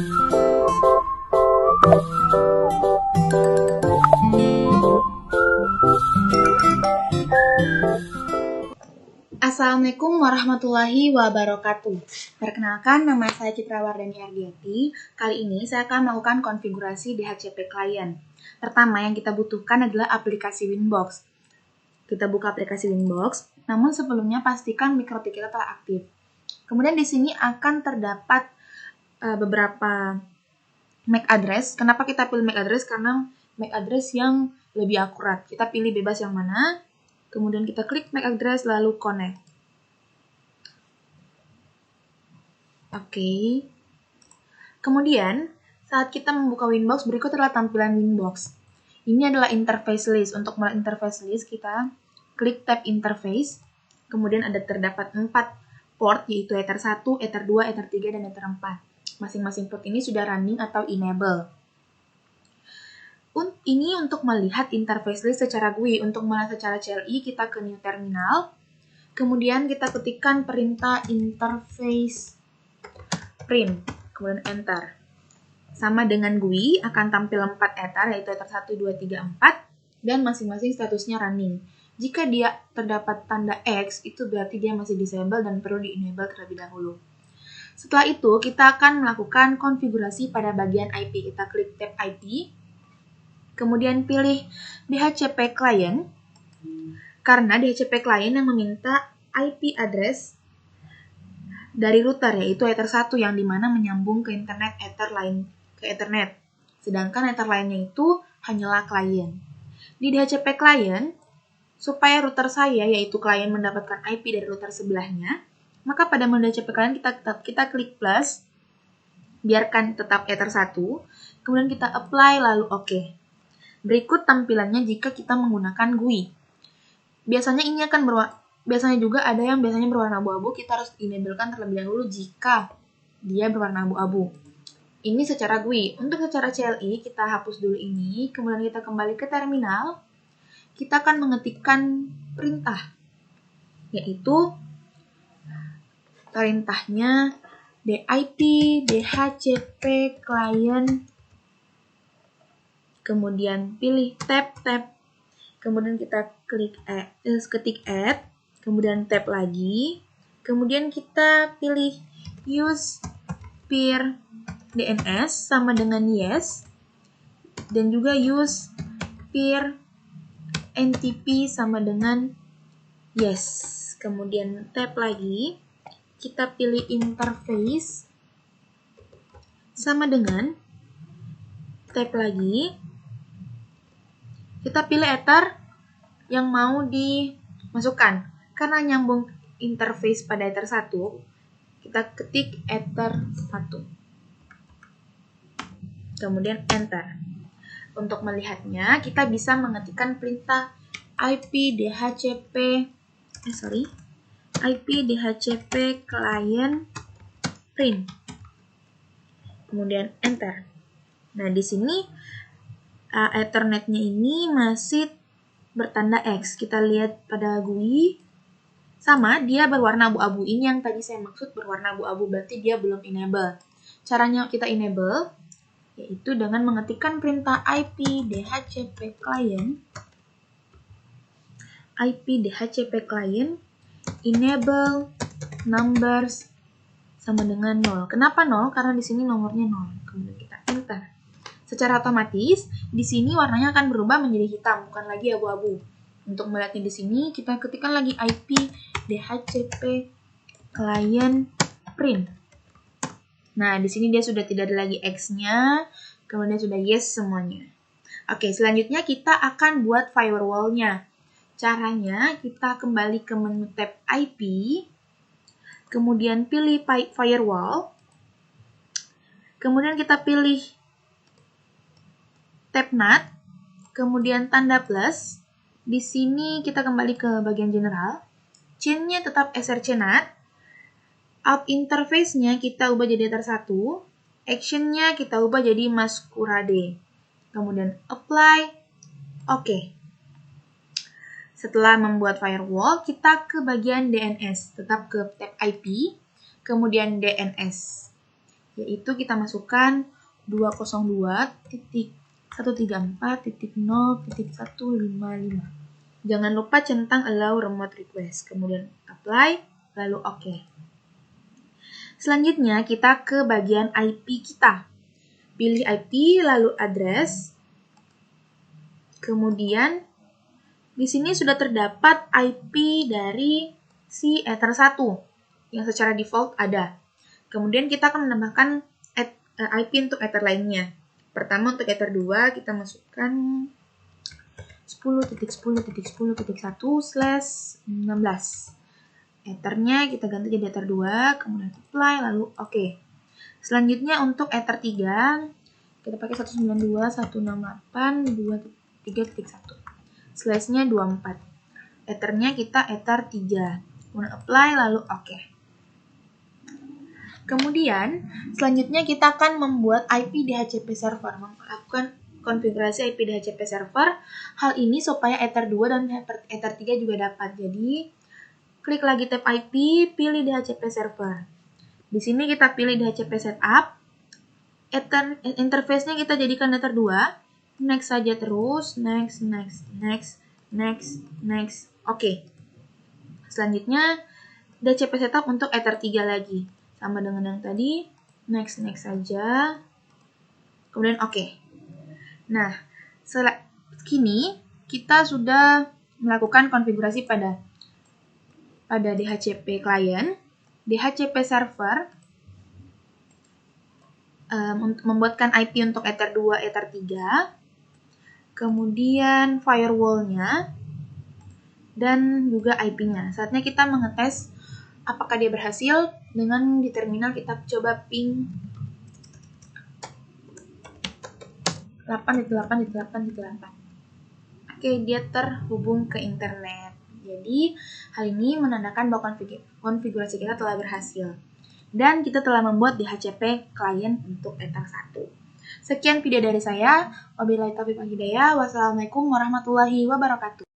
Assalamualaikum warahmatullahi wabarakatuh. Perkenalkan, nama saya Citra Wardani Ardiati. Kali ini saya akan melakukan konfigurasi DHCP klien. Pertama yang kita butuhkan adalah aplikasi Winbox. Kita buka aplikasi Winbox, namun sebelumnya pastikan MikroTik kita telah aktif. Kemudian di sini akan terdapat beberapa MAC address. Kenapa kita pilih MAC address? Karena MAC address yang lebih akurat. Kita pilih bebas yang mana. Kemudian kita klik MAC address lalu connect. Oke. Kemudian saat kita membuka Winbox, berikut adalah tampilan Winbox. Ini adalah interface list. Untuk melihat interface list kita klik tab interface. Kemudian terdapat 4 port yaitu Ether 1, Ether 2, Ether 3 dan Ether 4. Masing-masing port ini sudah running atau enable. Ini untuk melihat interface list secara GUI. Untuk melihat secara CLI, kita ke new terminal. Kemudian kita ketikkan perintah interface print. Kemudian enter. Sama dengan GUI, akan tampil 4 ether, yaitu ether 1, 2, 3, 4. Dan masing-masing statusnya running. Jika dia terdapat tanda X, itu berarti dia masih disable dan perlu di-enable terlebih dahulu. Setelah itu, kita akan melakukan konfigurasi pada bagian IP. Kita klik tab IP. Kemudian pilih DHCP client, karena DHCP client yang meminta IP address dari router, yaitu Ether 1 yang dimana menyambung ke internet Ether lain ke Ethernet. Sedangkan Ether lainnya itu hanyalah client. Di DHCP client, supaya router saya, yaitu client, mendapatkan IP dari router sebelahnya, maka pada menu DHCP client kita klik plus, biarkan tetap Ether 1, kemudian kita apply lalu OK. Berikut tampilannya jika kita menggunakan GUI. Biasanya juga ada yang biasanya berwarna abu-abu, kita harus enablekan terlebih dahulu jika dia berwarna abu-abu. Ini secara GUI. Untuk secara CLI, kita hapus dulu ini, kemudian kita kembali ke terminal. Kita akan mengetikkan perintah, yaitu perintahnya DIP DHCP client, kemudian pilih tab, kemudian kita ketik add, kemudian tab lagi, kemudian kita pilih use peer DNS sama dengan yes, dan juga use peer NTP sama dengan yes. Kemudian tab lagi, kita pilih interface sama dengan tab lagi, kita pilih Ether yang mau dimasukkan. Karena nyambung interface pada Ether 1, kita ketik Ether 1. Kemudian enter. Untuk melihatnya, kita bisa mengetikkan perintah IP DHCP client print. Kemudian enter. Nah, di sini Ethernetnya ini masih bertanda X. Kita lihat pada GUI, sama, dia berwarna abu-abu. Ini yang tadi saya maksud berwarna abu-abu, berarti dia belum enable. Caranya kita enable, yaitu dengan mengetikkan perintah IP DHCP client, enable numbers sama dengan 0. Kenapa 0? Karena di sini nomornya 0. Kemudian kita enter. Secara otomatis, di sini warnanya akan berubah menjadi hitam, bukan lagi abu-abu. Untuk melihatnya di sini, kita ketikkan lagi IP DHCP client print. Nah, di sini dia sudah tidak ada lagi X-nya, kemudian sudah yes semuanya. Oke, selanjutnya kita akan buat firewall-nya. Caranya, kita kembali ke menu tab IP, kemudian pilih firewall, kemudian kita pilih tab NAT, kemudian tanda plus. Di sini kita kembali ke bagian general. Chain-nya tetap SRC NAT. Out interface-nya kita ubah jadi Ether 1. Action-nya kita ubah jadi Masquerade. Kemudian apply. Oke. Setelah membuat firewall, kita ke bagian DNS. Tetap ke tab IP, kemudian DNS. yaitu kita masukkan 202.134.0.155. Jangan lupa centang allow remote request, kemudian apply, lalu OK. Selanjutnya kita ke bagian IP kita. Pilih IP, lalu address. Kemudian di sini sudah terdapat IP dari si Ether 1 yang secara default ada. Kemudian kita akan menambahkan IP untuk Ether lainnya. Pertama untuk Ether 2 kita masukkan 10.10.10.1/16. Ethernya kita ganti jadi Ether 2, kemudian apply, lalu OK. Selanjutnya untuk Ether 3, kita pakai 192.168.2.3.1. Slash-nya 24. Ethernya kita Ether 3. Kemudian apply, lalu OK. Kemudian, selanjutnya kita akan membuat IP DHCP server, melakukan konfigurasi IP DHCP server. Hal ini supaya Ether 2 dan Ether 3 juga dapat. Jadi, klik lagi tab IP, pilih DHCP server. Di sini kita pilih DHCP setup. Interface-nya kita jadikan Ether 2. Next saja terus, next. Oke. Selanjutnya, DHCP setup untuk Ether 3 lagi. Sama dengan yang tadi, next saja. Kemudian OK. Nah, kini kita sudah melakukan konfigurasi pada DHCP client, DHCP server, membuatkan IP untuk Ether 2, Ether 3, kemudian firewall-nya, dan juga IP-nya. Saatnya kita mengetes apakah dia berhasil. Dengan di terminal kita coba ping 8.8.8.8. Oke, dia terhubung ke internet. Jadi, hal ini menandakan bahwa konfigurasi kita telah berhasil. Dan kita telah membuat DHCP client untuk Ether 1. Sekian video dari saya. Wabillahi taufiq wal hidayah. Wassalamualaikum warahmatullahi wabarakatuh.